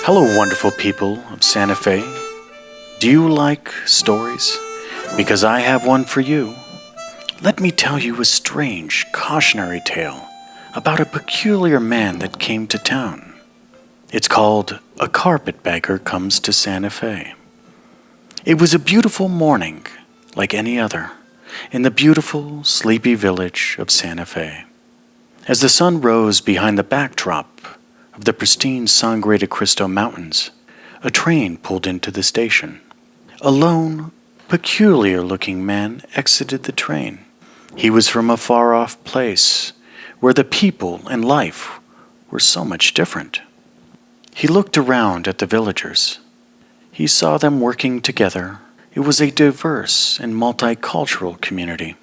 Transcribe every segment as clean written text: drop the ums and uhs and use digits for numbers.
Hello, wonderful people of Santa Fe. Do you like stories? Because I have one for you. Let me tell you a strange, cautionary tale about a peculiar man that came to town. It's called A Carpetbagger Comes to Santa Fe. It was a beautiful morning, like any other, in the beautiful, sleepy village of Santa Fe. As the sun rose behind the backdrop of the pristine Sangre de Cristo Mountains, a train pulled into the station. A lone, peculiar-looking man exited the train. He was from a far-off place where the people and life were so much different. He looked around at the villagers. He saw them working together. It was a diverse and multicultural community.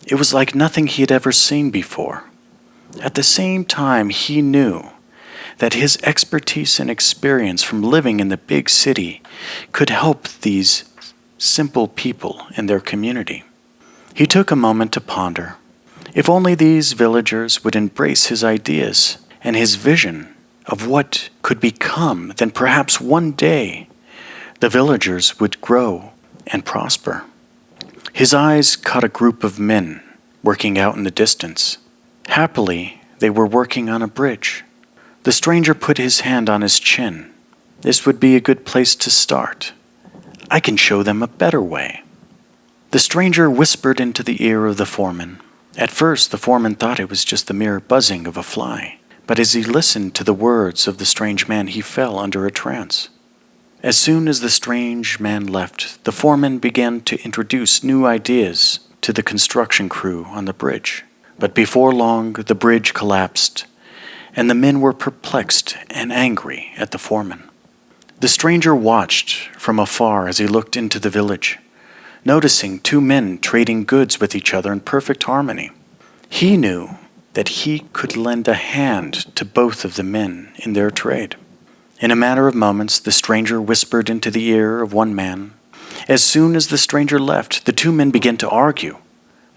It was like nothing he had ever seen before. At the same time, he knew that his expertise and experience from living in the big city could help these simple people in their community. He took a moment to ponder. If only these villagers would embrace his ideas and his vision of what could become, then perhaps one day the villagers would grow and prosper. His eyes caught a group of men working out in the distance. Happily, they were working on a bridge. The stranger put his hand on his chin. This would be a good place to start. I can show them a better way. The stranger whispered into the ear of the foreman. At first, the foreman thought it was just the mere buzzing of a fly. But as he listened to the words of the strange man, he fell under a trance. As soon as the strange man left, the foreman began to introduce new ideas to the construction crew on the bridge. But before long, the bridge collapsed, and the men were perplexed and angry at the foreman. The stranger watched from afar as he looked into the village, noticing two men trading goods with each other in perfect harmony. He knew that he could lend a hand to both of the men in their trade. In a matter of moments, the stranger whispered into the ear of one man. As soon as the stranger left, the two men began to argue.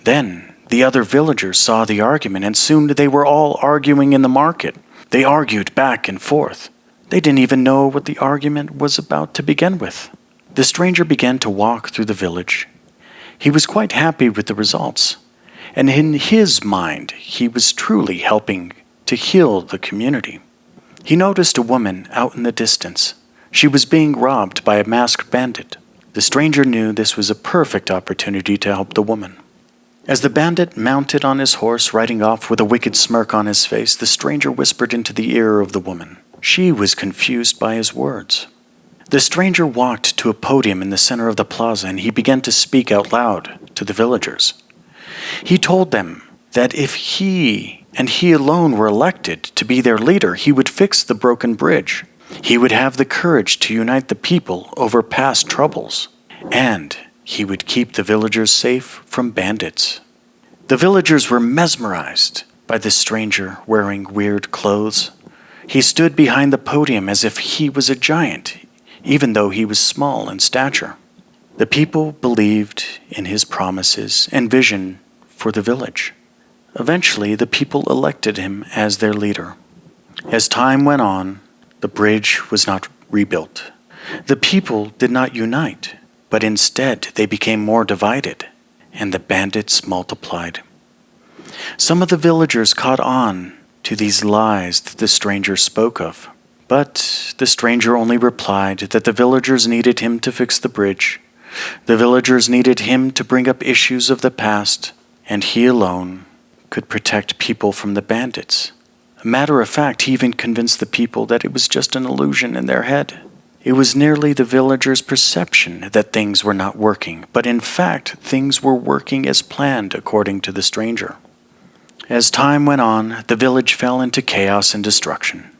Then the other villagers saw the argument, and soon they were all arguing in the market. They argued back and forth. They didn't even know what the argument was about to begin with. The stranger began to walk through the village. He was quite happy with the results, and in his mind, he was truly helping to heal the community. He noticed a woman out in the distance. She was being robbed by a masked bandit. The stranger knew this was a perfect opportunity to help the woman. As the bandit mounted on his horse, riding off with a wicked smirk on his face, the stranger whispered into the ear of the woman. She was confused by his words. The stranger walked to a podium in the center of the plaza, and he began to speak out loud to the villagers. He told them that if he and he alone were elected to be their leader, he would fix the broken bridge. He would have the courage to unite the people over past troubles, and he would keep the villagers safe from bandits. The villagers were mesmerized by this stranger wearing weird clothes. He stood behind the podium as if he was a giant, even though he was small in stature. The people believed in his promises and vision for the village. Eventually, the people elected him as their leader. As time went on, the bridge was not rebuilt. The people did not unite, but instead they became more divided, and the bandits multiplied. Some of the villagers caught on to these lies that the stranger spoke of, but the stranger only replied that the villagers needed him to fix the bridge. The villagers needed him to bring up issues of the past, and he alone could protect people from the bandits. A matter of fact, he even convinced the people that it was just an illusion in their head. It was merely the villagers' perception that things were not working, but in fact, things were working as planned according to the stranger. As time went on, the village fell into chaos and destruction.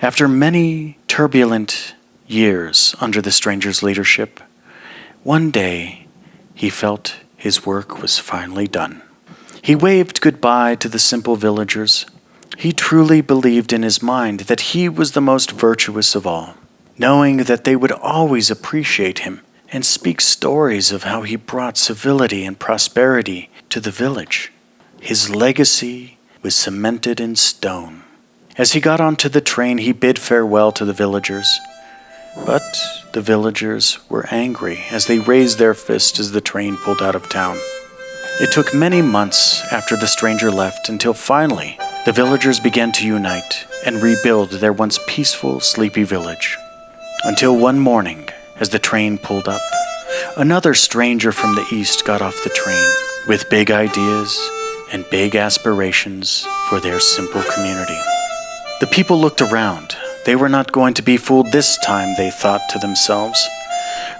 After many turbulent years under the stranger's leadership, one day he felt his work was finally done. He waved goodbye to the simple villagers. He truly believed in his mind that he was the most virtuous of all, knowing that they would always appreciate him and speak stories of how he brought civility and prosperity to the village. His legacy was cemented in stone, As he got onto the train, he bid farewell to the villagers. But the villagers were angry as they raised their fists as the train pulled out of town. It took many months after the stranger left until finally the villagers began to unite and rebuild their once peaceful, sleepy village. Until one morning, as the train pulled up, another stranger from the east got off the train with big ideas and big aspirations for their simple community. The people looked around. They were not going to be fooled this time, they thought to themselves,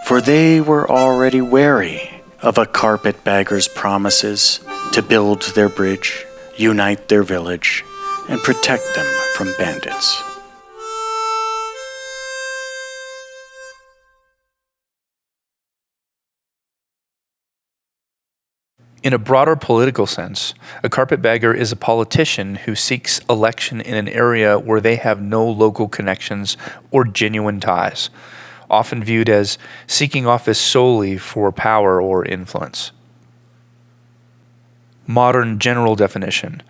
for they were already wary of a carpetbagger's promises to build their bridge, unite their village, and protect them from bandits. In a broader political sense, a carpetbagger is a politician who seeks election in an area where they have no local connections or genuine ties, often viewed as seeking office solely for power or influence. Modern general definition.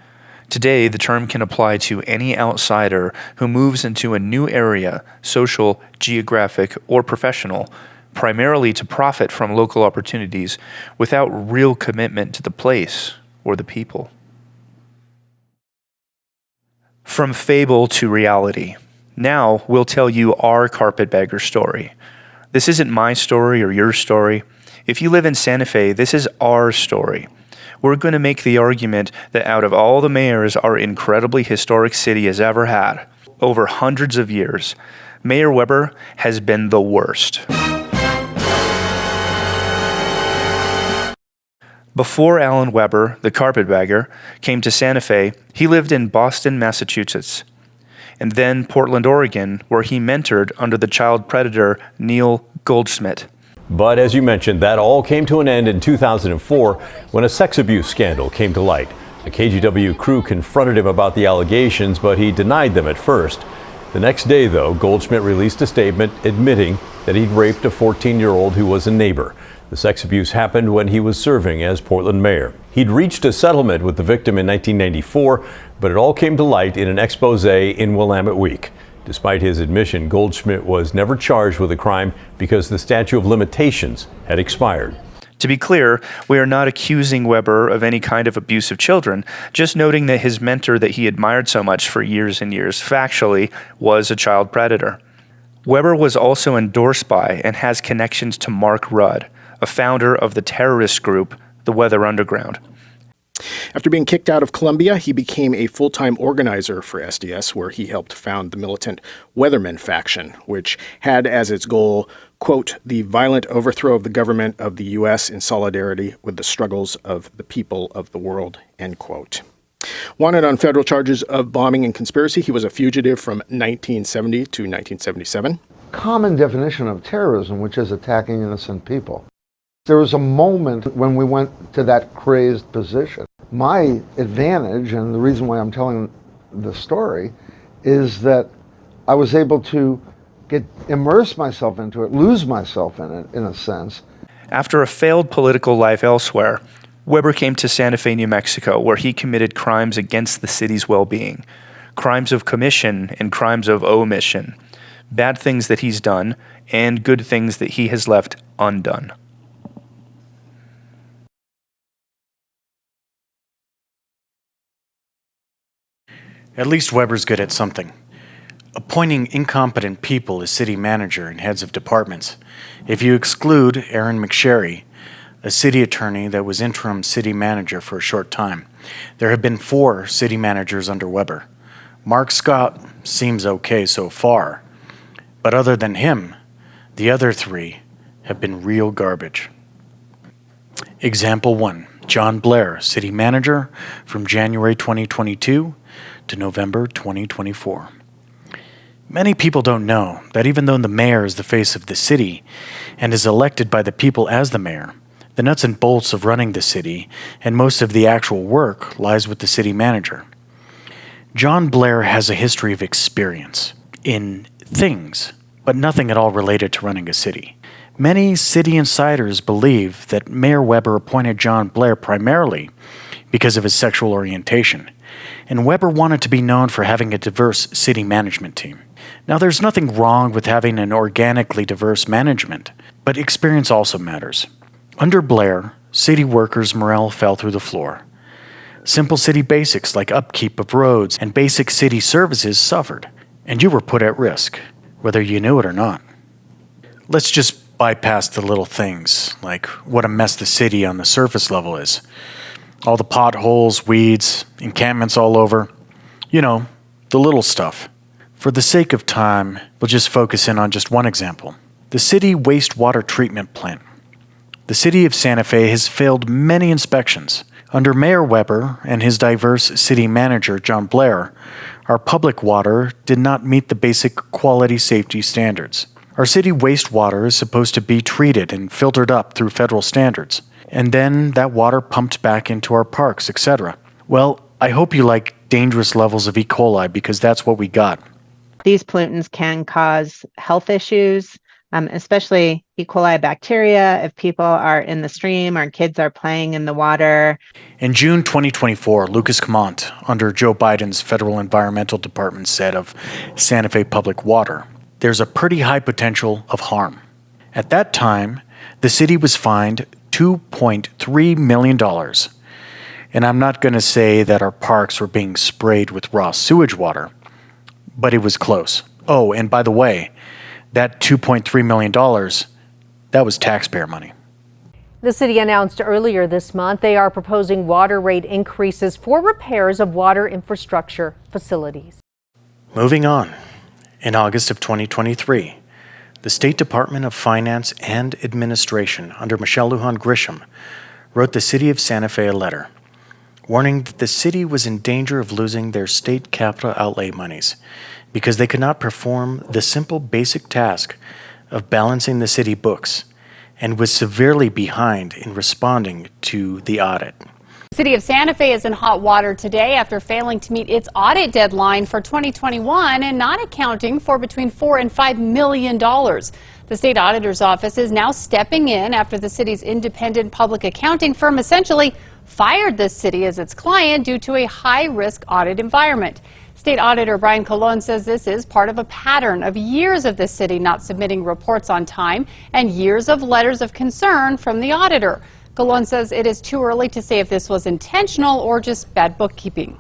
Today, the term can apply to any outsider who moves into a new area, social, geographic, or professional, primarily to profit from local opportunities without real commitment to the place or the people. From fable to reality. Now we'll tell you our carpetbagger story. This isn't my story or your story. If you live in Santa Fe, this is our story. We're going to make the argument that out of all the mayors our incredibly historic city has ever had, over hundreds of years, Mayor Weber has been the worst. Before Alan Weber, the carpetbagger, came to Santa Fe, he lived in Boston, Massachusetts, and then Portland, Oregon, where he mentored under the child predator Neil Goldschmidt. But as you mentioned, that all came to an end in 2004 when a sex abuse scandal came to light. The KGW crew confronted him about the allegations, but he denied them at first. The next day, though, Goldschmidt released a statement admitting that he'd raped a 14-year-old who was a neighbor. The sex abuse happened when he was serving as Portland mayor. He'd reached a settlement with the victim in 1994, but it all came to light in an expose in Willamette Week. Despite his admission, Goldschmidt was never charged with a crime because the statute of limitations had expired. To be clear, we are not accusing Weber of any kind of abuse of children, just noting that his mentor that he admired so much for years and years factually was a child predator. Weber was also endorsed by and has connections to Mark Rudd, a founder of the terrorist group, the Weather Underground. After being kicked out of Columbia, he became a full-time organizer for SDS, where he helped found the militant Weathermen faction, which had as its goal, quote, the violent overthrow of the government of the U.S. in solidarity with the struggles of the people of the world, end quote. Wanted on federal charges of bombing and conspiracy, he was a fugitive from 1970 to 1977. Common definition of terrorism, which is attacking innocent people. There was a moment when we went to that crazed position. My advantage, and the reason why I'm telling the story, is that I was able to immerse myself into it, lose myself in it, in a sense. After a failed political life elsewhere, Weber came to Santa Fe, New Mexico, where he committed crimes against the city's well-being, crimes of commission and crimes of omission, bad things that he's done and good things that he has left undone. At least Weber's good at something. Appointing incompetent people as city manager and heads of departments. If you exclude Aaron McSherry, a city attorney that was interim city manager for a short time, there have been 4 city managers under Weber. Mark Scott seems okay so far, but other than him, the other 3 have been real garbage. Example 1, John Blair, city manager from January 2022 to November 2024. Many people don't know that even though the mayor is the face of the city and is elected by the people as the mayor, the nuts and bolts of running the city and most of the actual work lies with the city manager. John Blair has a history of experience in things, but nothing at all related to running a city. Many city insiders believe that Mayor Weber appointed John Blair primarily because of his sexual orientation, and Weber wanted to be known for having a diverse city management team. Now, there's nothing wrong with having an organically diverse management, but experience also matters. Under Blair, city workers' morale fell through the floor. Simple city basics like upkeep of roads and basic city services suffered, and you were put at risk, whether you knew it or not. Let's just bypass the little things, like what a mess the city on the surface level is. All the potholes, weeds, encampments all over. You know, the little stuff. For the sake of time, we'll just focus in on just one example. The city wastewater treatment plant. The city of Santa Fe has failed many inspections. Under Mayor Weber and his diverse city manager, John Blair, our public water did not meet the basic quality safety standards. Our city wastewater is supposed to be treated and filtered up through federal standards, and then that water pumped back into our parks, etc. Well, I hope you like dangerous levels of E. coli because that's what we got. These pollutants can cause health issues, especially E. coli bacteria if people are in the stream or kids are playing in the water. In June 2024, Lucas Camont, under Joe Biden's federal environmental department, said of Santa Fe public water, "There's a pretty high potential of harm." At that time, the city was fined $2.3 million. And I'm not going to say that our parks were being sprayed with raw sewage water, but it was close. Oh, and by the way, that $2.3 million, that was taxpayer money. The city announced earlier this month they are proposing water rate increases for repairs of water infrastructure facilities. Moving on. In August of 2023, the State Department of Finance and Administration under Michelle Lujan Grisham wrote the city of Santa Fe a letter, warning that the city was in danger of losing their state capital outlay monies because they could not perform the simple basic task of balancing the city books and was severely behind in responding to the audit. The city of Santa Fe is in hot water today after failing to meet its audit deadline for 2021 and not accounting for between $4 and $5 million. The state auditor's office is now stepping in after the city's independent public accounting firm essentially fired the city as its client due to a high-risk audit environment. State Auditor Brian Colon says this is part of a pattern of years of the city not submitting reports on time and years of letters of concern from the auditor. Colon says it is too early to say if this was intentional or just bad bookkeeping.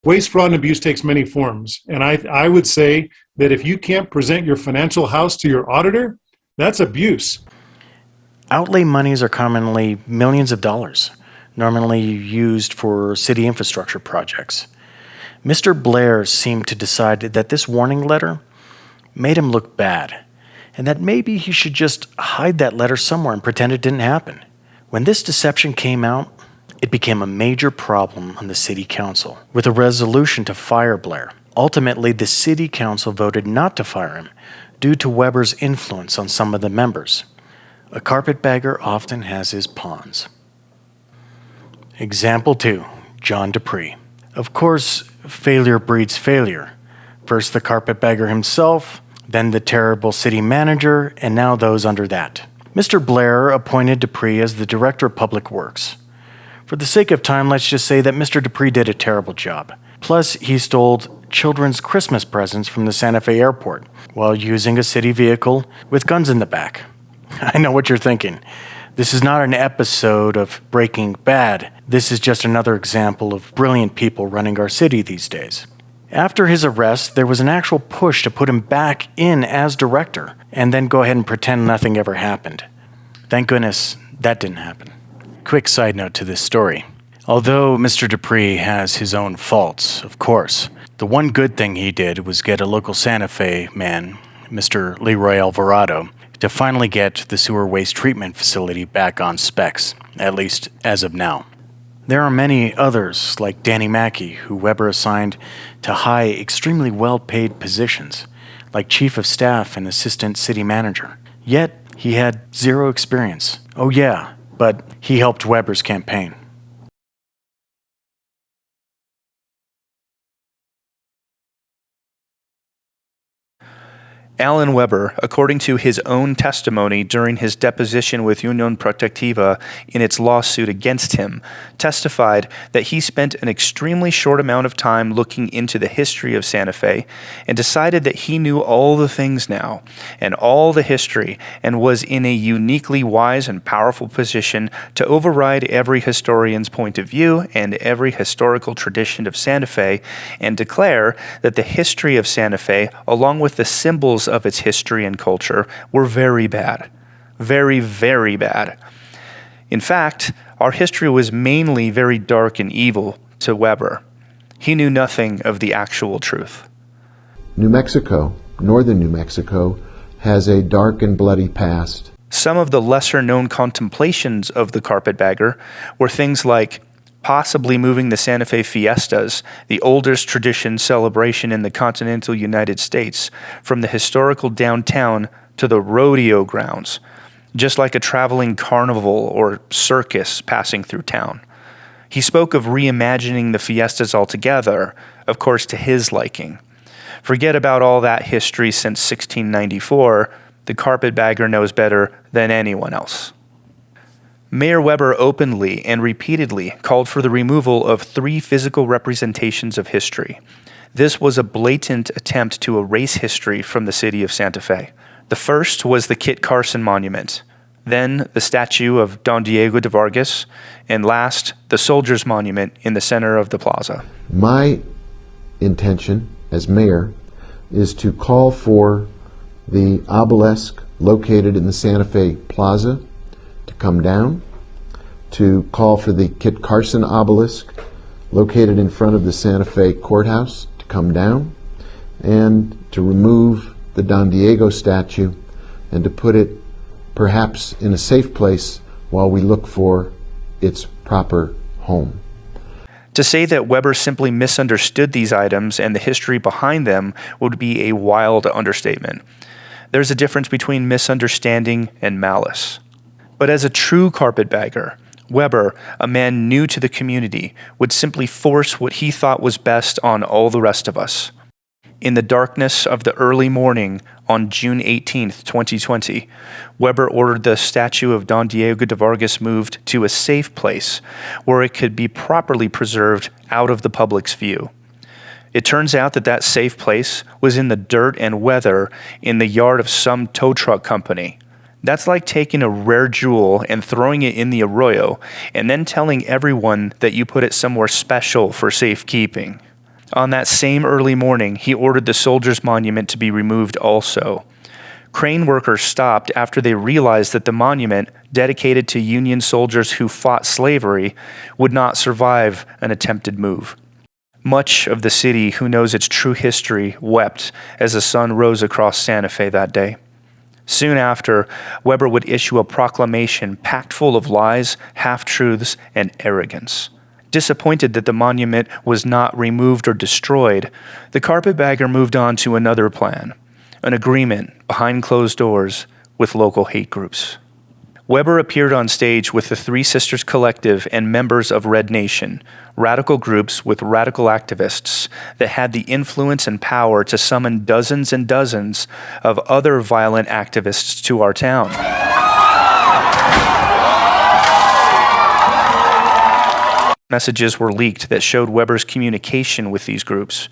Waste, fraud, and abuse takes many forms. And I would say that if you can't present your financial house to your auditor, that's abuse. Outlay monies are commonly millions of dollars, normally used for city infrastructure projects. Mr. Blair seemed to decide that this warning letter made him look bad, and that maybe he should just hide that letter somewhere and pretend it didn't happen. When this deception came out, it became a major problem on the city council, with a resolution to fire Blair. Ultimately, the city council voted not to fire him due to Weber's influence on some of the members. A carpetbagger often has his pawns. Example 2, John Dupree. Of course, failure breeds failure. First the carpetbagger himself, then the terrible city manager, and now those under that. Mr. Blair appointed Dupree as the Director of Public Works. For the sake of time, let's just say that Mr. Dupree did a terrible job. Plus, he stole children's Christmas presents from the Santa Fe airport while using a city vehicle with guns in the back. I know what you're thinking. This is not an episode of Breaking Bad. This is just another example of brilliant people running our city these days. After his arrest, there was an actual push to put him back in as director and then go ahead and pretend nothing ever happened. Thank goodness that didn't happen. Quick side note to this story. Although Mr. Dupree has his own faults, of course, the one good thing he did was get a local Santa Fe man, Mr. Leroy Alvarado, to finally get the sewer waste treatment facility back on specs, at least as of now. There are many others, like Danny Mackey, who Weber assigned to high, extremely well-paid positions, like Chief of Staff and Assistant City Manager. Yet, he had zero experience. Oh yeah, but he helped Weber's campaign. Alan Weber, according to his own testimony during his deposition with Union Protectiva in its lawsuit against him, testified that he spent an extremely short amount of time looking into the history of Santa Fe and decided that he knew all the things now and all the history and was in a uniquely wise and powerful position to override every historian's point of view and every historical tradition of Santa Fe and declare that the history of Santa Fe, along with the symbols of its history and culture, were very bad. Very, very bad. In fact, our history was mainly very dark and evil to Weber. He knew nothing of the actual truth. New Mexico, northern New Mexico, has a dark and bloody past. Some of the lesser-known contemplations of the Carpetbagger were things like possibly moving the Santa Fe Fiestas, the oldest tradition celebration in the continental United States, from the historical downtown to the rodeo grounds, just like a traveling carnival or circus passing through town. He spoke of reimagining the fiestas altogether, of course to his liking. Forget about all that history since 1694, the Carpetbagger knows better than anyone else. Mayor Weber openly and repeatedly called for the removal of 3 physical representations of history. This was a blatant attempt to erase history from the city of Santa Fe. The first was the Kit Carson Monument, then the statue of Don Diego de Vargas, and last, the Soldiers Monument in the center of the plaza. My intention as mayor is to call for the obelisk located in the Santa Fe Plaza to come down, to call for the Kit Carson obelisk located in front of the Santa Fe Courthouse to come down, and to remove the Don Diego statue and to put it perhaps in a safe place while we look for its proper home. To say that Weber simply misunderstood these items and the history behind them would be a wild understatement. There's a difference between misunderstanding and malice. But as a true carpetbagger, Weber, a man new to the community, would simply force what he thought was best on all the rest of us. In the darkness of the early morning on June 18, 2020, Weber ordered the statue of Don Diego de Vargas moved to a safe place where it could be properly preserved out of the public's view. It turns out that that safe place was in the dirt and weather in the yard of some tow truck company. That's like taking a rare jewel and throwing it in the arroyo and then telling everyone that you put it somewhere special for safekeeping. On that same early morning, he ordered the Soldiers Monument to be removed also. Crane workers stopped after they realized that the monument, dedicated to Union soldiers who fought slavery, would not survive an attempted move. Much of the city who knows its true history wept as the sun rose across Santa Fe that day. Soon after, Weber would issue a proclamation packed full of lies, half-truths, and arrogance. Disappointed that the monument was not removed or destroyed, the Carpetbagger moved on to another plan, an agreement behind closed doors with local hate groups. Weber appeared on stage with the Three Sisters Collective and members of Red Nation, radical groups with radical activists that had the influence and power to summon dozens and dozens of other violent activists to our town. Messages were leaked that showed Weber's communication with these groups.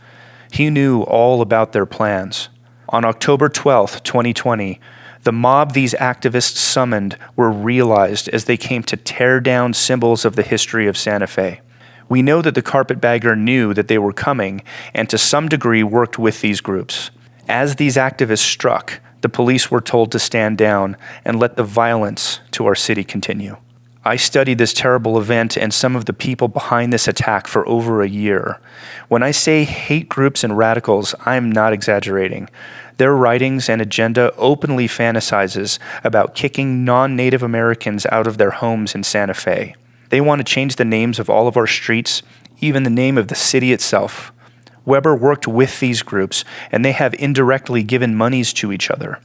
He knew all about their plans. On October 12, 2020, the mob these activists summoned were realized as they came to tear down symbols of the history of Santa Fe. We know that the Carpetbagger knew that they were coming and to some degree worked with these groups. As these activists struck, the police were told to stand down and let the violence to our city continue. I studied this terrible event and some of the people behind this attack for over a year. When I say hate groups and radicals, I'm not exaggerating. Their writings and agenda openly fantasizes about kicking non-Native Americans out of their homes in Santa Fe. They want to change the names of all of our streets, even the name of the city itself. Weber worked with these groups, and they have indirectly given monies to each other.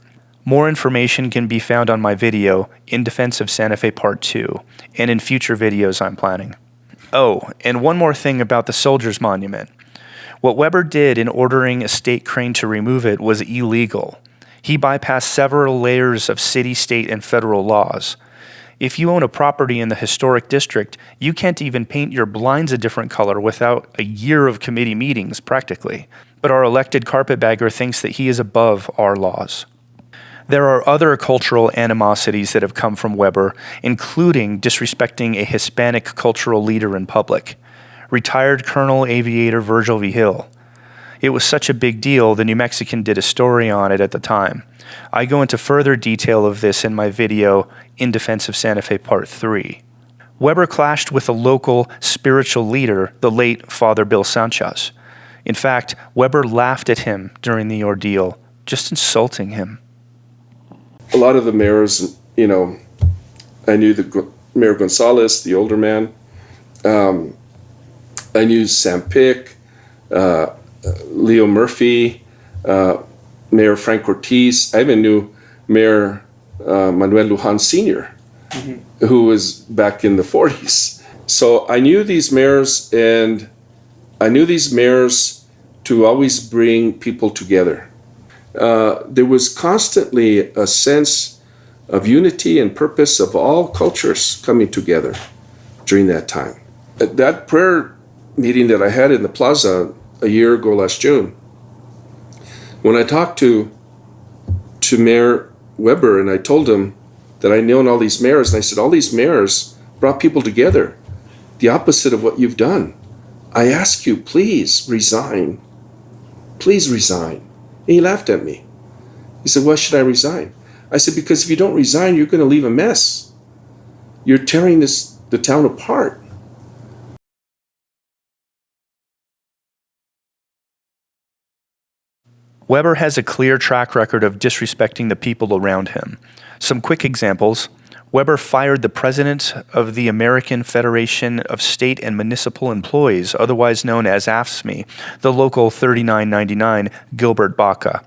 More information can be found on my video, In Defense of Santa Fe Part 2, and in future videos I'm planning. Oh, and one more thing about the Soldiers Monument. What Weber did in ordering a state crane to remove it was illegal. He bypassed several layers of city, state, and federal laws. If you own a property in the historic district, you can't even paint your blinds a different color without a year of committee meetings, practically. But our elected carpetbagger thinks that he is above our laws. There are other cultural animosities that have come from Weber, including disrespecting a Hispanic cultural leader in public. Retired Colonel Aviator Virgil V. Hill. It was such a big deal, the New Mexican did a story on it at the time. I go into further detail of this in my video, In Defense of Santa Fe Part 3. Weber clashed with a local spiritual leader, the late Father Bill Sanchez. In fact, Weber laughed at him during the ordeal, just insulting him. A lot of the mayors, I knew Mayor Gonzalez, the older man. I knew Sam Pick, Leo Murphy, Mayor Frank Ortiz. I even knew Mayor Manuel Lujan Sr., who was back in the 40s. So I knew these mayors, and I knew these mayors to always bring people together. There was constantly a sense of unity and purpose of all cultures coming together during that time. At that prayer meeting that I had in the plaza a year ago last June, when I talked to Mayor Weber and I told him that I known all these mayors, and I said, all these mayors brought people together, the opposite of what you've done. I ask you, please resign. Please resign. And he laughed at me. He said, why should I resign? I said, because if you don't resign, you're going to leave a mess. You're tearing the town apart. Weber has a clear track record of disrespecting the people around him. Some quick examples. Weber fired the president of the American Federation of State and Municipal Employees, otherwise known as AFSCME, the local 3999, Gilbert Baca.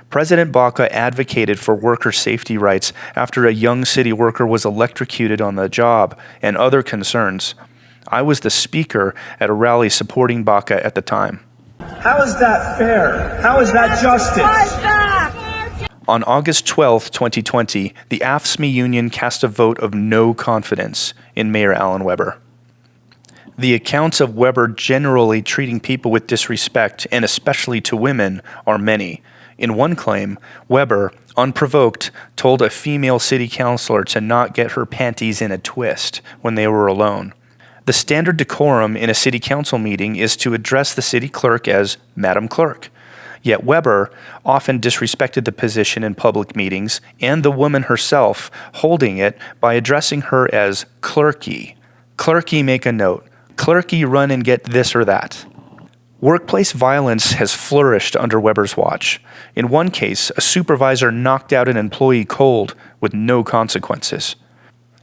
President Baca advocated for worker safety rights after a young city worker was electrocuted on the job and other concerns. I was the speaker at a rally supporting Baca at the time. How is that fair? How is that justice? On August 12, 2020, the AFSCME union cast a vote of no confidence in Mayor Alan Weber. The accounts of Weber generally treating people with disrespect, and especially to women, are many. In one claim, Weber, unprovoked, told a female city councilor to not get her panties in a twist when they were alone. The standard decorum in a city council meeting is to address the city clerk as Madam Clerk. Yet Weber often disrespected the position in public meetings and the woman herself holding it by addressing her as Clerky. Clerky, make a note. Clerky, run and get this or that. Workplace violence has flourished under Weber's watch. In one case, a supervisor knocked out an employee cold with no consequences.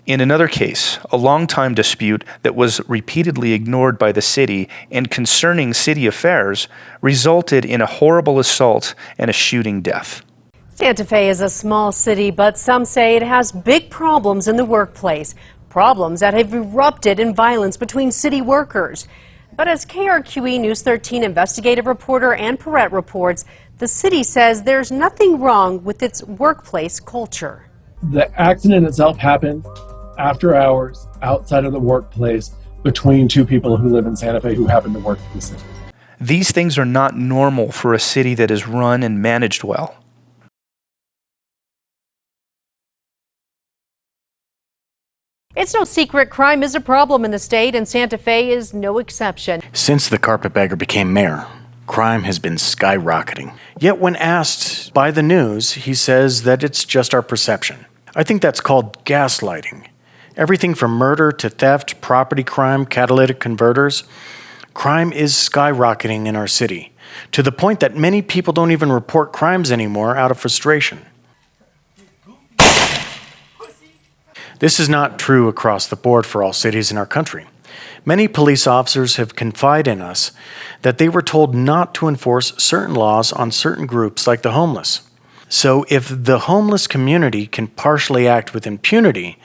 In another case, a long-time dispute that was repeatedly ignored by the city and concerning city affairs resulted in a horrible assault and a shooting death. Santa Fe is a small city, but some say it has big problems in the workplace. Problems that have erupted in violence between city workers. But as KRQE News 13 investigative reporter Ann Perrette reports, the city says there's nothing wrong with its workplace culture. The accident itself happened after hours, outside of the workplace, between two people who live in Santa Fe who happen to work in the city. These things are not normal for a city that is run and managed well. It's no secret crime is a problem in the state, and Santa Fe is no exception. Since the Carpetbagger became mayor, crime has been skyrocketing. Yet when asked by the news, he says that it's just our perception. I think that's called gaslighting. Everything from murder to theft, property crime, catalytic converters. Crime is skyrocketing in our city, to the point that many people don't even report crimes anymore out of frustration. This is not true across the board for all cities in our country. Many police officers have confided in us that they were told not to enforce certain laws on certain groups like the homeless. So if the homeless community can partially act with impunity,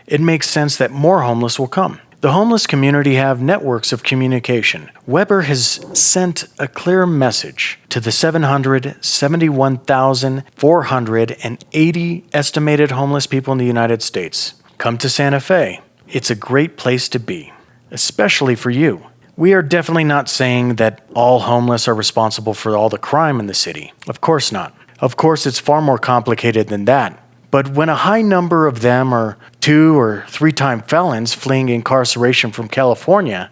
it makes sense that more homeless will come. The homeless community have networks of communication. Weber has sent a clear message to the 771,480 estimated homeless people in the United States. Come to Santa Fe. It's a great place to be, especially for you. We are definitely not saying that all homeless are responsible for all the crime in the city. Of course not. Of course, it's far more complicated than that. But when a high number of them are 2 or 3-time felons fleeing incarceration from California,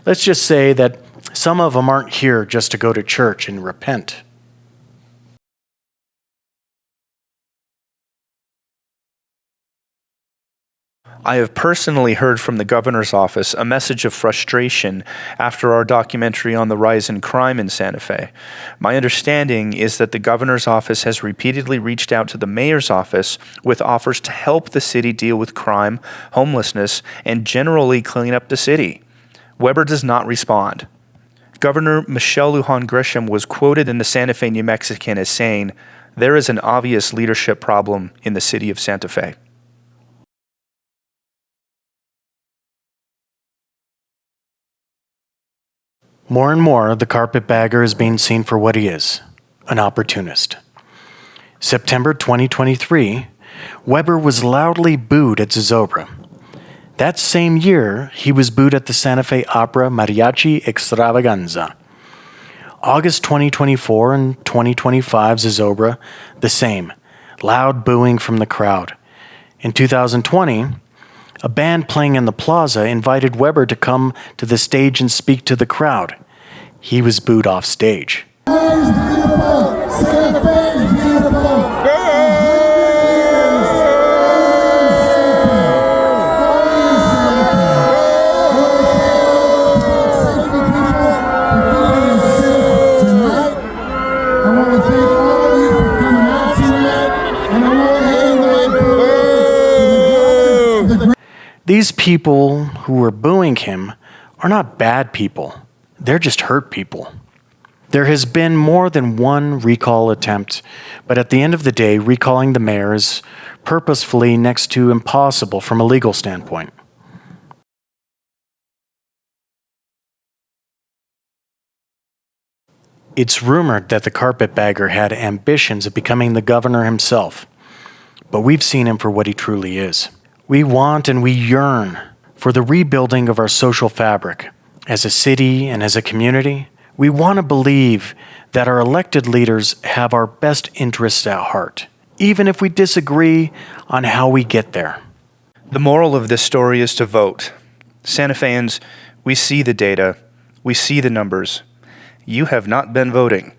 let's just say that some of them aren't here just to go to church and repent. I have personally heard from the governor's office a message of frustration after our documentary on the rise in crime in Santa Fe. My understanding is that the governor's office has repeatedly reached out to the mayor's office with offers to help the city deal with crime, homelessness, and generally clean up the city. Weber does not respond. Governor Michelle Lujan Grisham was quoted in the Santa Fe New Mexican as saying, "There is an obvious leadership problem in the city of Santa Fe." More and more, the carpetbagger is being seen for what he is, an opportunist. September 2023, Weber was loudly booed at Zozobra. That same year, he was booed at the Santa Fe Opera Mariachi Extravaganza. August 2024 and 2025 Zozobra, the same, loud booing from the crowd. In 2020, a band playing in the plaza invited Weber to come to the stage and speak to the crowd. He was booed off stage. These people who were booing him are not bad people. They're just hurt people. There has been more than one recall attempt, but at the end of the day, recalling the mayor is purposefully next to impossible from a legal standpoint. It's rumored that the carpetbagger had ambitions of becoming the governor himself, but we've seen him for what he truly is. We want and we yearn for the rebuilding of our social fabric. As a city and as a community, we want to believe that our elected leaders have our best interests at heart, even if we disagree on how we get there. The moral of this story is to vote. Santa Feans, we see the data, we see the numbers. You have not been voting.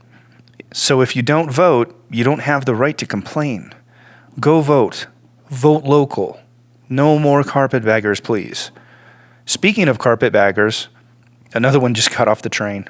So if you don't vote, you don't have the right to complain. Go vote. Vote local. No more carpetbaggers, please. Speaking of carpetbaggers, another one just got off the train.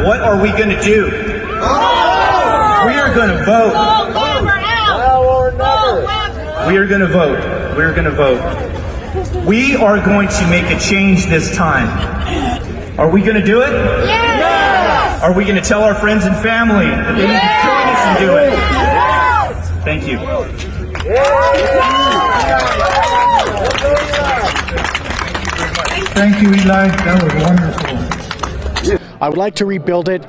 what are we going to do? We are going to vote. We are going to vote. We are going to vote. We are going to make a change this time. Are we going to do it? Yes! Are we going to tell our friends and family that they need to join us and do it? Thank you. Thank you, Eli. That was wonderful. I would like to rebuild it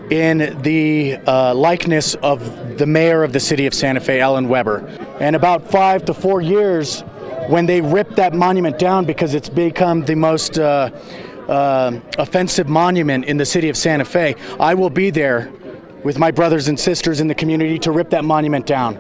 in the likeness of the mayor of the city of Santa Fe, Alan Weber. And about 5 to 4 years, when they ripped that monument down because it's become the most offensive monument in the city of Santa Fe, I will be there with my brothers and sisters in the community to rip that monument down.